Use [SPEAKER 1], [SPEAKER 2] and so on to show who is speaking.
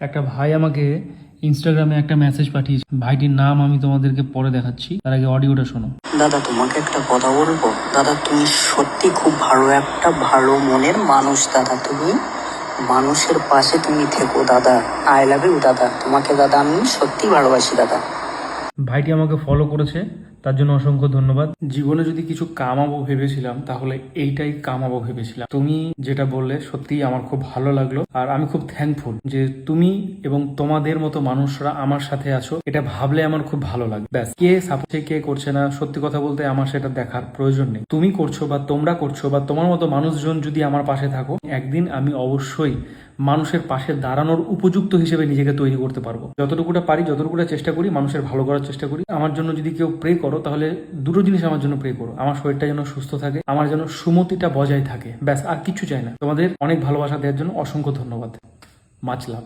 [SPEAKER 1] একটা ভাই আমাকে ইনস্টাগ্রামে একটা মেসেজ পাঠিয়েছে। ভাইটির নাম আমি তোমাদেরকে পরে দেখাচ্ছি, তার আগে অডিওটা শোনো।
[SPEAKER 2] দাদা, তোমাকে একটা কথা বলবো। দাদা, তুমি সত্যি খুব ভালো মনের মানুষ। দাদা, তুমি মানুষের পাশে তুমি থেকো। দাদা, আই লাভ ইউ দাদা। তোমাকে দাদা আমি সত্যি ভালোবাসি দাদা।
[SPEAKER 1] ভাইটি আমাকে ফলো করেছে, তার জন্য অসংখ্য ধন্যবাদ। জীবনে যদি কিছু কামাবো ভেবেছিলাম তাহলে এইটাই কামাবো ভেবেছিলাম। তুমি যেটা বললে সত্যি আমার খুব ভালো লাগলো, আর আমি খুব থ্যাঙ্কফুল যে তুমি এবং তোমাদের মতো মানুষরা আমার সাথে আছো। এটা ভাবলে আমার খুব ভালো লাগে। ব্যাস, কে সাপোর্ট কে করছে না, সত্যি কথা বলতে আমার সেটা দেখার প্রয়োজন নেই। তুমি করছো বা তোমরা করছো বা তোমার মতো মানুষজন যদি আমার পাশে থাকো, একদিন আমি অবশ্যই মানুষের পাশে দাঁড়ানোর উপযুক্ত হিসেবে নিজেকে তৈরি করতে পারবো। যতটুকুটা পারি, যতটুকুটা চেষ্টা করি, মানুষের ভালো করার চেষ্টা করি। আমার জন্য যদি কেউ প্রে করো, তাহলে দুটো জিনিস আমার জন্য প্রে করো। আমার শরীরটা যেন সুস্থ থাকে, আমার যেন সুমতিটা বজায় থাকে, ব্যাস, আর কিছু চাই না। তোমাদের অনেক ভালোবাসা দেওয়ার জন্য অসংখ্য ধন্যবাদ। Much love.